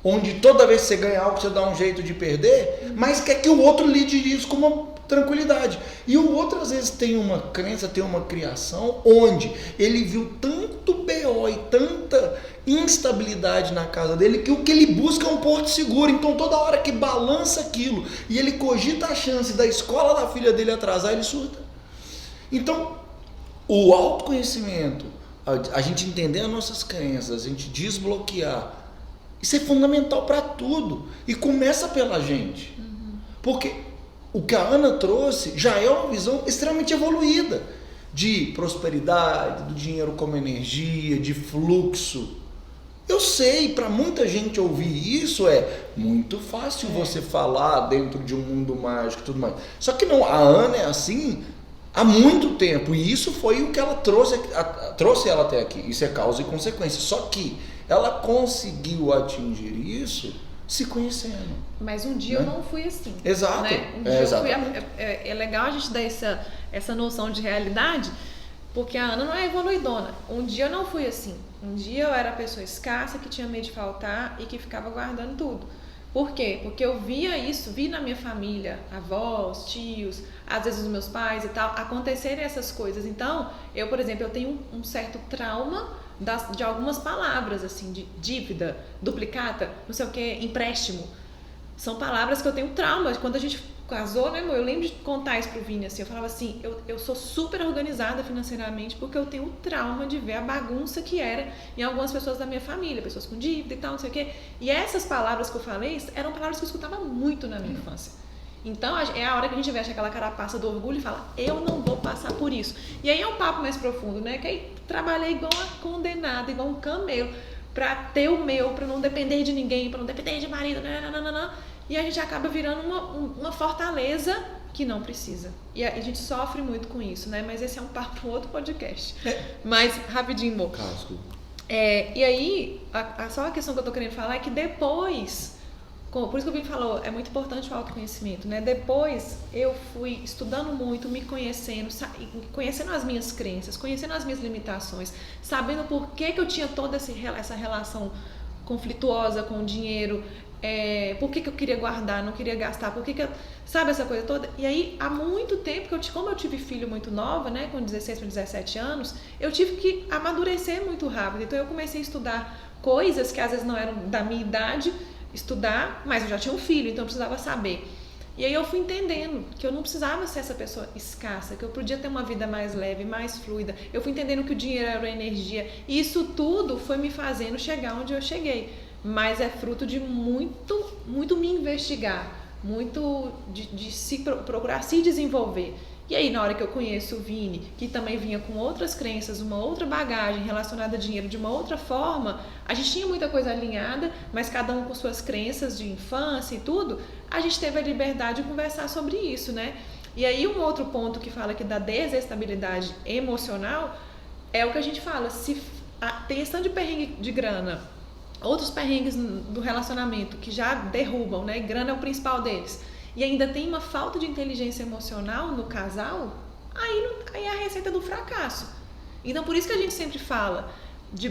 onde toda vez que você ganha algo você dá um jeito de perder, mas quer que o outro lide isso com uma tranquilidade. E o outro às vezes tem uma crença, tem uma criação onde ele viu tanto BO e tanta instabilidade na casa dele que o que ele busca é um porto seguro. Então toda hora que balança aquilo e ele cogita a chance da escola da filha dele atrasar, ele surta. Então o autoconhecimento, a gente entender as nossas crenças, a gente desbloquear, isso é fundamental para tudo. E começa pela gente. Porque o que a Ana trouxe já é uma visão extremamente evoluída de prosperidade, do dinheiro como energia, de fluxo. Eu sei, para muita gente ouvir isso é muito fácil você falar dentro de um mundo mágico e tudo mais. Só que não, a Ana é assim há muito tempo e isso foi o que ela trouxe ela até aqui. Isso é causa e consequência. Só que ela conseguiu atingir isso se conhecendo. Mas um dia eu não fui assim. Exato. Né? Um dia eu fui, é legal a gente dar essa noção de realidade, Porque a Ana não é evoluidona. Um dia eu não fui assim. Um dia eu era a pessoa escassa, que tinha medo de faltar e que ficava guardando tudo. Por quê? Porque eu via isso, vi na minha família, avós, tios, às vezes os meus pais e tal, acontecerem essas coisas. Então, eu, por exemplo, eu tenho um certo trauma de algumas palavras, assim, de dívida, duplicata, não sei o que, empréstimo. São palavras que eu tenho trauma. Quando a gente casou, né, amor? Eu lembro de contar isso pro Vini, assim, eu falava assim, eu sou super organizada financeiramente porque eu tenho trauma de ver a bagunça que era em algumas pessoas da minha família, pessoas com dívida e tal, não sei o quê. E essas palavras que eu falei eram palavras que eu escutava muito na minha infância. Então, é a hora que a gente veste aquela carapaça do orgulho e fala, eu não vou passar por isso. E aí é um papo mais profundo, né? Que aí trabalhei igual uma condenada, igual um camelo, pra ter o meu, pra não depender de ninguém, pra não depender de marido, nananana. E a gente acaba virando uma fortaleza que não precisa. E a gente sofre muito com isso, né? Mas esse é um papo para outro podcast. Mas, rapidinho, amor. E aí, só a questão que eu tô querendo falar é que depois, por isso que o Vini falou, é muito importante o autoconhecimento, né? Depois eu fui estudando muito, me conhecendo, conhecendo as minhas crenças, conhecendo as minhas limitações, sabendo por que eu tinha toda essa relação conflituosa com o dinheiro, por que eu queria guardar, não queria gastar, sabe essa coisa toda? E aí, há muito tempo, como eu tive filho muito nova, né, com 16 para 17 anos, eu tive que amadurecer muito rápido. Então, eu comecei a estudar coisas que às vezes não eram da minha idade, mas eu já tinha um filho, então eu precisava saber. E aí eu fui entendendo que eu não precisava ser essa pessoa escassa, que eu podia ter uma vida mais leve, mais fluida. Eu fui entendendo que o dinheiro era energia. E isso tudo foi me fazendo chegar onde eu cheguei. Mas é fruto de muito me investigar, muito de procurar se desenvolver. E aí, na hora que eu conheço o Vini, que também vinha com outras crenças, uma outra bagagem relacionada a dinheiro de uma outra forma, a gente tinha muita coisa alinhada, mas cada um com suas crenças de infância e tudo, a gente teve a liberdade de conversar sobre isso, né? E aí, um outro ponto que fala que da desestabilidade emocional é o que a gente fala, se tem questão de perrengue de grana, outros perrengues do relacionamento que já derrubam, né? Grana é o principal deles. E ainda tem uma falta de inteligência emocional no casal, aí é a receita do fracasso. Então, por isso que a gente sempre fala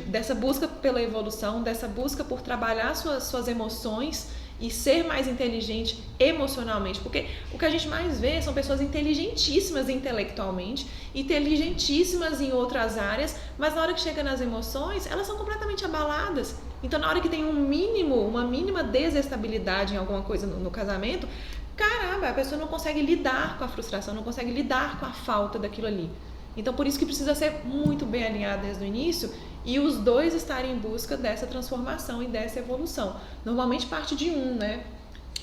dessa busca pela evolução, dessa busca por trabalhar suas emoções e ser mais inteligente emocionalmente. Porque o que a gente mais vê são pessoas inteligentíssimas intelectualmente, inteligentíssimas em outras áreas, mas na hora que chega nas emoções, elas são completamente abaladas. Então, na hora que tem uma mínima desestabilidade em alguma coisa no casamento, caramba, a pessoa não consegue lidar com a frustração, não consegue lidar com a falta daquilo ali. Então, por isso que precisa ser muito bem alinhado desde o início e os dois estarem em busca dessa transformação e dessa evolução. Normalmente parte de um, né?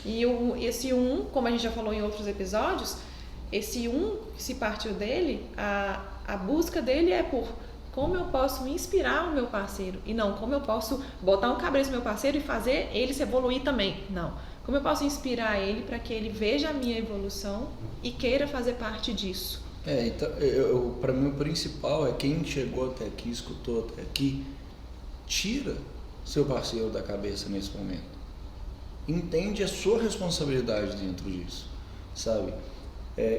E esse como a gente já falou em outros episódios, se partiu dele, a busca dele é por como eu posso inspirar o meu parceiro e não como eu posso botar um cabresto no meu parceiro e fazer ele se evoluir também. Não. Como eu posso inspirar ele para que ele veja a minha evolução e queira fazer parte disso? Então, para mim o principal é quem chegou até aqui, escutou até aqui, tira seu parceiro da cabeça nesse momento. Entende a sua responsabilidade dentro disso, sabe?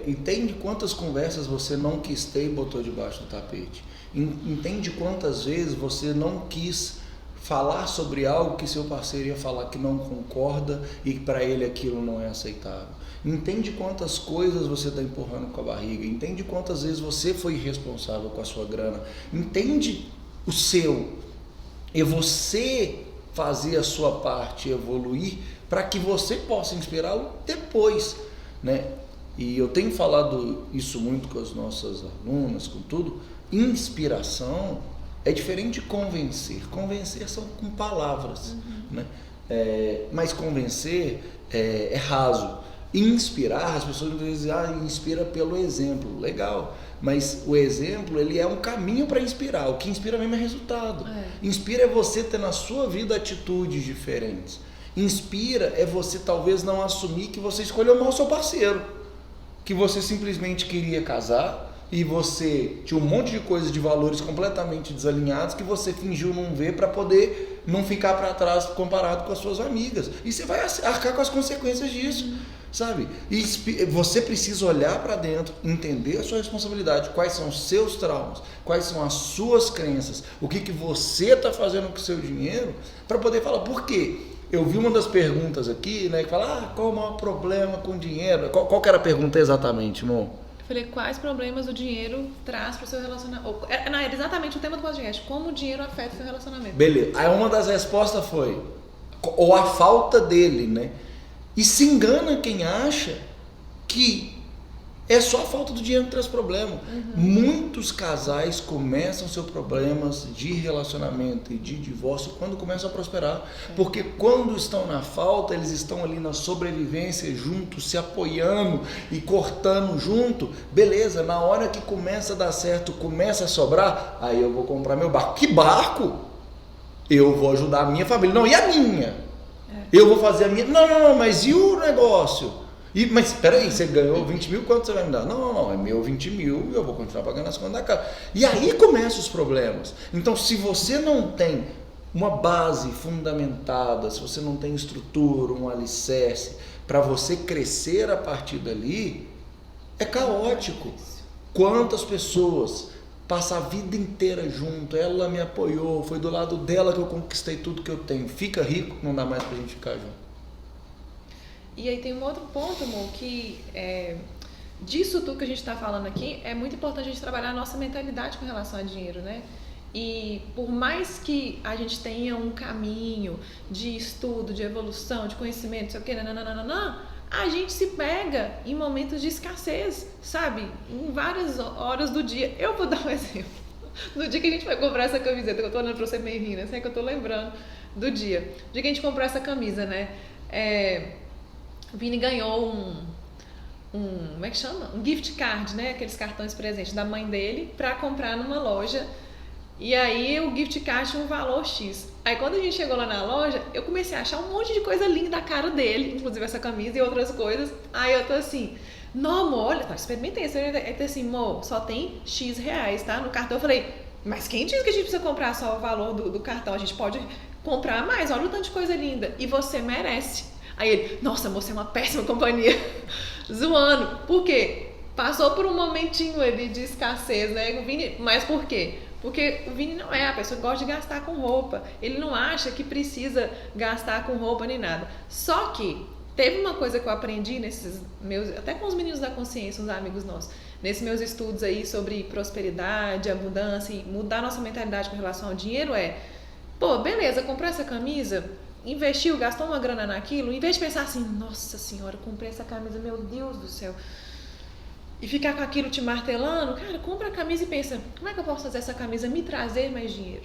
Entende quantas conversas você não quis ter e botou debaixo do tapete. Entende quantas vezes você não quis falar sobre algo que seu parceiro ia falar que não concorda e que para ele aquilo não é aceitável. Entende quantas coisas você está empurrando com a barriga. Entende quantas vezes você foi irresponsável com a sua grana. Entende o seu. E você fazer a sua parte evoluir para que você possa inspirá-lo depois, né? E eu tenho falado isso muito com as nossas alunas, com tudo. Inspiração é diferente de convencer. Convencer são com palavras, né? Mas convencer é raso. Inspirar, as pessoas dizem, inspira pelo exemplo. Legal, mas o exemplo ele é um caminho para inspirar. O que inspira mesmo é resultado. Inspira é você ter na sua vida atitudes diferentes. Inspira é você talvez não assumir que você escolheu mal o seu parceiro, que você simplesmente queria casar e você tinha um monte de coisas de valores completamente desalinhados que você fingiu não ver para poder não ficar para trás comparado com as suas amigas. E você vai arcar com as consequências disso. sabe? E você precisa olhar para dentro, entender a sua responsabilidade, quais são os seus traumas, quais são as suas crenças, o que você está fazendo com o seu dinheiro, para poder falar. Por quê? Eu vi uma das perguntas aqui, né, que fala, qual o maior problema com dinheiro? Qual que era a pergunta exatamente, amor? Eu falei, quais problemas o dinheiro traz para o seu relacionamento? Era exatamente o tema do podcast, como o dinheiro afeta o seu relacionamento. Beleza, aí uma das respostas foi, ou a falta dele, né? E se engana quem acha que é só a falta do dinheiro que traz problema. Muitos casais começam seus problemas de relacionamento e de divórcio quando começam a prosperar. Porque quando estão na falta, eles estão ali na sobrevivência juntos, se apoiando e cortando junto. Beleza, na hora que começa a dar certo, começa a sobrar, aí eu vou comprar meu barco. Que barco? Eu vou ajudar a minha família. Não, e a minha? Eu vou fazer a minha... Não, mas e o negócio? Mas espera aí, você ganhou 20 mil, quanto você vai me dar? Não, é meu 20 mil e eu vou continuar pagando as contas da casa. E aí começam os problemas. Então, se você não tem uma base fundamentada, se você não tem estrutura, um alicerce, para você crescer a partir dali, é caótico. Quantas pessoas passam a vida inteira junto, ela me apoiou, foi do lado dela que eu conquistei tudo que eu tenho. Fica rico, não dá mais pra gente ficar junto. E aí tem um outro ponto, amor, que disso tudo que a gente está falando aqui, é muito importante a gente trabalhar a nossa mentalidade com relação a dinheiro, né? E por mais que a gente tenha um caminho de estudo, de evolução, de conhecimento, não sei o que, a gente se pega em momentos de escassez, sabe? Em várias horas do dia. Eu vou dar um exemplo. No dia que a gente vai comprar essa camiseta, que eu tô olhando pra você meio rindo, assim, que eu tô lembrando do dia. No dia que a gente comprou essa camisa, né? O Vini ganhou como é que chama? Um gift card, né? Aqueles cartões presentes da mãe dele pra comprar numa loja. E aí o gift card tinha um valor X. Aí quando a gente chegou lá na loja, eu comecei a achar um monte de coisa linda da cara dele, inclusive essa camisa e outras coisas. Aí eu tô assim, não, amor, olha, tá, experimentei. Aí tá assim, amor, só tem X reais, tá? No cartão eu falei, mas quem diz que a gente precisa comprar só o valor do cartão? A gente pode comprar mais, olha o tanto de coisa linda. E você merece. Aí ele, nossa, amor, você é uma péssima companhia. Zoando. Por quê? Passou por um momentinho ali de escassez, né? Mas por quê? Porque o Vini não é a pessoa que gosta de gastar com roupa. Ele não acha que precisa gastar com roupa nem nada. Só que teve uma coisa que eu aprendi nesses meus, até com os meninos da consciência, uns amigos nossos, nesses meus estudos aí sobre prosperidade, abundância e mudar nossa mentalidade com relação ao dinheiro pô, beleza, comprou essa camisa, investiu, gastou uma grana naquilo, em vez de pensar assim, nossa senhora, comprei essa camisa, meu Deus do céu, e ficar com aquilo te martelando, cara, compra a camisa e pensa, como é que eu posso fazer essa camisa me trazer mais dinheiro?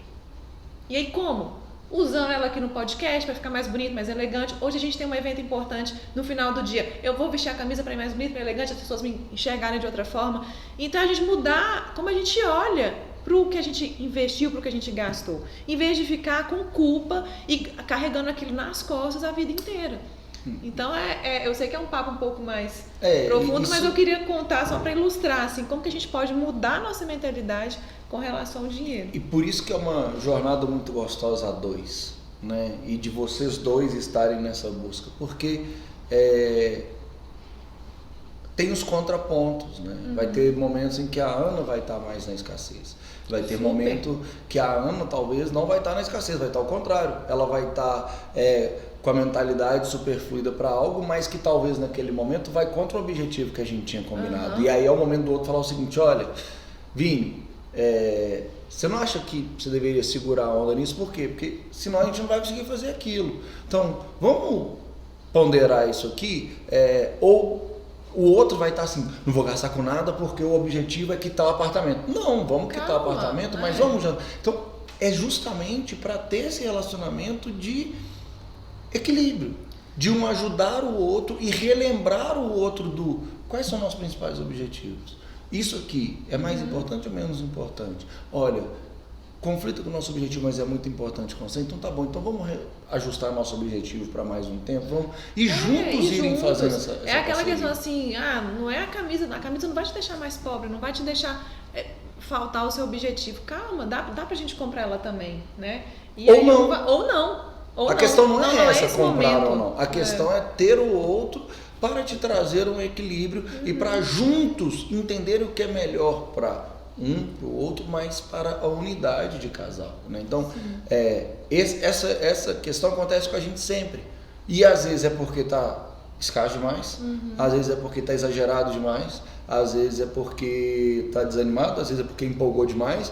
E aí como? Usando ela aqui no podcast para ficar mais bonito, mais elegante. Hoje a gente tem um evento importante no final do dia. Eu vou vestir a camisa para ir mais bonito, mais elegante, as pessoas me enxergarem de outra forma. Então a gente mudar como a gente olha para o que a gente investiu, para o que a gente gastou. Em vez de ficar com culpa e carregando aquilo nas costas a vida inteira. Então eu sei que é um papo um pouco mais profundo, mas eu queria contar só para ilustrar assim, como que a gente pode mudar a nossa mentalidade com relação ao dinheiro. E por isso que é uma jornada muito gostosa a dois, né? E de vocês dois estarem nessa busca, porque tem os contrapontos, né? Vai ter momentos em que a Ana vai estar mais na escassez. Vai ter momento que a Ana talvez não vai estar na escassez, vai estar ao contrário. Ela vai estar com a mentalidade super fluida para algo, mas que talvez naquele momento vai contra o objetivo que a gente tinha combinado. E aí é o momento do outro falar o seguinte, olha, Vini, você não acha que você deveria segurar a onda nisso? Por quê? Porque senão a gente não vai conseguir fazer aquilo. Então, vamos ponderar isso aqui, ou o outro vai estar assim, não vou gastar com nada porque o objetivo é quitar o apartamento. Não, vamos quitar o apartamento, mas vamos jantar. Então, é justamente para ter esse relacionamento de equilíbrio, de um ajudar o outro e relembrar o outro quais são nossos principais objetivos. Isso aqui é mais importante ou menos importante? Olha, conflita com o nosso objetivo, mas é muito importante com você. Então tá bom, então vamos ajustar nosso objetivo para mais um tempo, vamos e juntos irem fazendo essa aquela parceria. Questão assim, não é a camisa não vai te deixar mais pobre, não vai te deixar faltar o seu objetivo. Calma, dá pra gente comprar ela também, né? E ou aí, não. Ou não. A questão não é essa, esse comprar momento. ou não. A questão é ter o outro para te trazer um equilíbrio e para juntos entenderem o que é melhor para para o outro, mas para a unidade de casal, né? Então, essa questão acontece com a gente sempre. E às vezes é porque está escasso demais, às vezes é porque está exagerado demais, às vezes é porque está desanimado, às vezes é porque empolgou demais.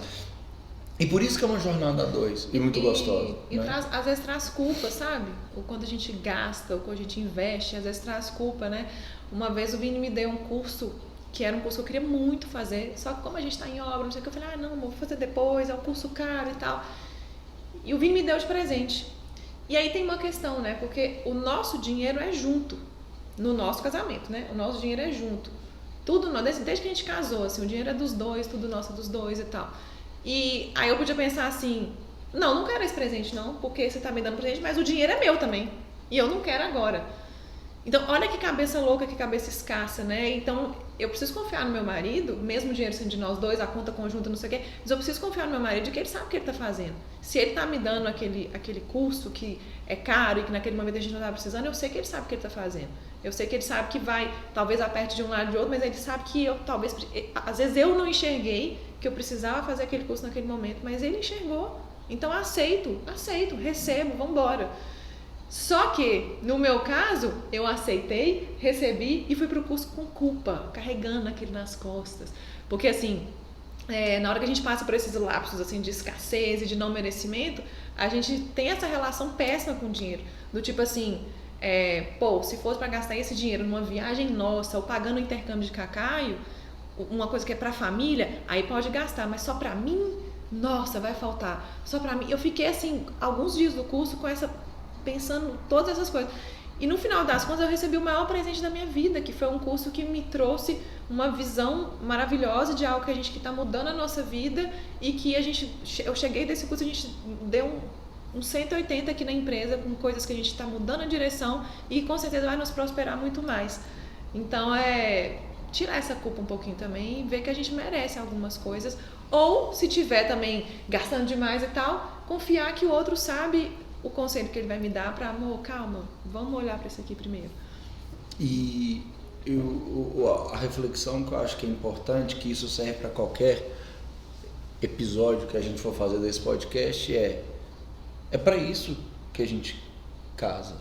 E por isso que é uma jornada a dois e muito gostosa. E né? Às vezes traz culpa, sabe? Ou quando a gente gasta, ou quando a gente investe, às vezes traz culpa, né? Uma vez o Vini me deu um curso, que era um curso que eu queria muito fazer, só que como a gente está em obra, não sei o que, eu falei, não, vou fazer depois, é um curso caro e tal. E o Vini me deu de presente. E aí tem uma questão, né? Porque o nosso dinheiro é junto, no nosso casamento, né? O nosso dinheiro é junto. Tudo, desde que a gente casou, assim, o dinheiro é dos dois, tudo nosso é dos dois e tal. E aí eu podia pensar assim, não quero esse presente não, porque você tá me dando presente, mas o dinheiro é meu também, e eu não quero agora. Então, olha que cabeça louca, que cabeça escassa, né? Então, eu preciso confiar no meu marido, mesmo o dinheiro sendo de nós dois, a conta conjunta, não sei o quê, mas eu preciso confiar no meu marido que ele sabe o que ele tá fazendo. Se ele tá me dando aquele curso que é caro e que naquele momento a gente não tá precisando, eu sei que ele sabe o que ele tá fazendo. Eu sei que ele sabe que vai, talvez aperte de um lado de outro, mas ele sabe que eu, talvez, às vezes eu não enxerguei que eu precisava fazer aquele curso naquele momento, mas ele enxergou. Então, aceito, recebo, vambora. Só que, no meu caso, eu aceitei, recebi e fui pro curso com culpa, carregando aquilo nas costas. Porque, assim, na hora que a gente passa por esses lapsos assim, de escassez e de não merecimento, a gente tem essa relação péssima com o dinheiro. Do tipo assim, se fosse para gastar esse dinheiro numa viagem nossa ou pagando o intercâmbio de cacaio, uma coisa que é pra família, aí pode gastar, mas só pra mim, nossa, vai faltar. Só pra mim. Eu fiquei assim, alguns dias do curso pensando todas essas coisas. E no final das contas eu recebi o maior presente da minha vida, que foi um curso que me trouxe uma visão maravilhosa de algo que está mudando a nossa vida e que eu cheguei desse curso, a gente deu um 180 aqui na empresa com coisas que a gente está mudando a direção e com certeza vai nos prosperar muito mais. Então tirar essa culpa um pouquinho também e ver que a gente merece algumas coisas, ou se tiver também gastando demais e tal, confiar que o outro sabe o conselho que ele vai me dar para, amor, calma, vamos olhar para isso aqui primeiro. E a reflexão que eu acho que é importante, que isso serve para qualquer episódio que a gente for fazer desse podcast, é para isso que a gente casa.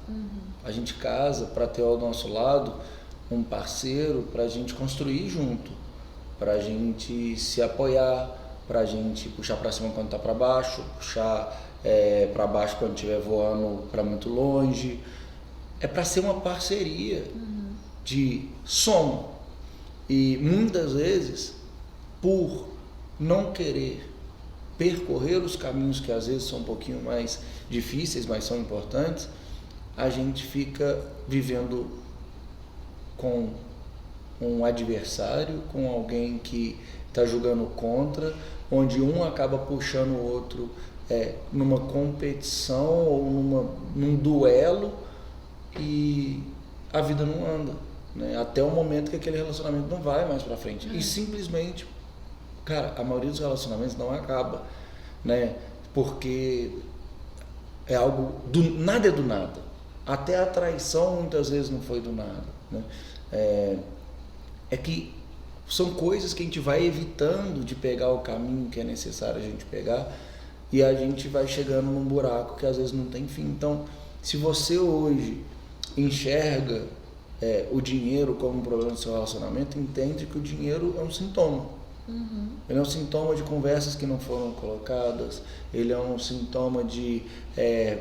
A gente casa para ter ao nosso lado um parceiro para a gente construir junto, para a gente se apoiar, para a gente puxar para cima quando tá para baixo, puxar para baixo quando estiver voando para muito longe. É para ser uma parceria de soma. E muitas vezes, por não querer percorrer os caminhos que às vezes são um pouquinho mais difíceis, mas são importantes, a gente fica vivendo com um adversário, com alguém que está jogando contra, onde um acaba puxando o outro numa competição ou num duelo, e a vida não anda, né? Até o momento que aquele relacionamento não vai mais para frente. E simplesmente, cara, a maioria dos relacionamentos não acaba, né? Porque é algo nada é do nada. Até a traição muitas vezes não foi do nada, né? Que são coisas que a gente vai evitando de pegar o caminho que é necessário a gente pegar, e a gente vai chegando num buraco que às vezes não tem fim. Então, se você hoje enxerga o dinheiro como um problema do seu relacionamento, entende que o dinheiro é um sintoma. Ele é um sintoma de conversas que não foram colocadas, ele é um sintoma de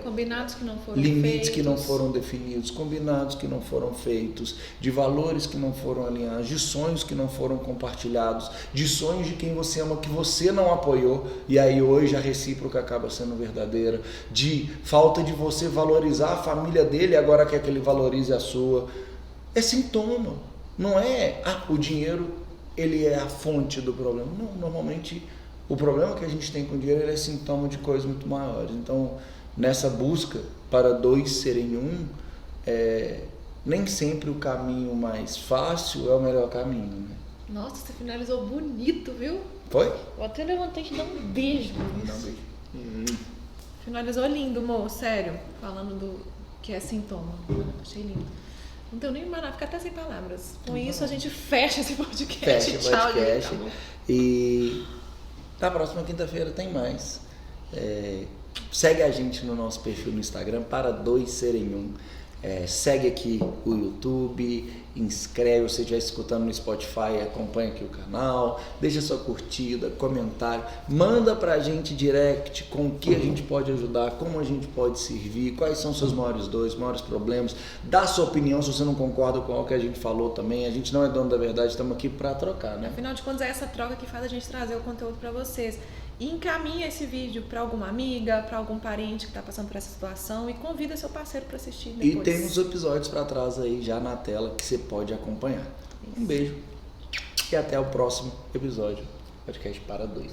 combinados que não foram limites feitos, que não foram definidos, combinados que não foram feitos, de valores que não foram alinhados, de sonhos que não foram compartilhados, de sonhos de quem você ama que você não apoiou, e aí hoje a recíproca acaba sendo verdadeira, de falta de você valorizar a família dele e agora quer que ele valorize a sua. É sintoma, não é o dinheiro ele é a fonte do problema. Não, normalmente o problema que a gente tem com o dinheiro ele é sintoma de coisas muito maiores. Então, nessa busca para dois serem um, nem sempre o caminho mais fácil é o melhor caminho, né? Nossa, você finalizou bonito, viu? Foi? Eu até levantei te dar um beijo. Finalizou lindo, amor, sério. Falando do que é sintoma. Achei lindo. Não tenho nem mais nada, fica até sem palavras. Com isso a gente fecha esse podcast. Fecha o Tchau, podcast. gente. E na próxima quinta-feira tem mais. Segue a gente no nosso perfil no Instagram, para dois serem um. Segue aqui o YouTube, inscreve, se você estiver escutando no Spotify, acompanha aqui o canal, deixa sua curtida, comentário, manda pra gente direct com o que a gente pode ajudar, como a gente pode servir, quais são seus maiores dores, maiores problemas, dá sua opinião se você não concorda com o que a gente falou também, a gente não é dono da verdade, estamos aqui para trocar, né? Afinal de contas é essa troca que faz a gente trazer o conteúdo para vocês. E encaminha esse vídeo para alguma amiga, para algum parente que está passando por essa situação e convida seu parceiro para assistir depois. E tem uns episódios para trás aí já na tela que você pode acompanhar. Isso. Um beijo e até o próximo episódio. Podcast para dois.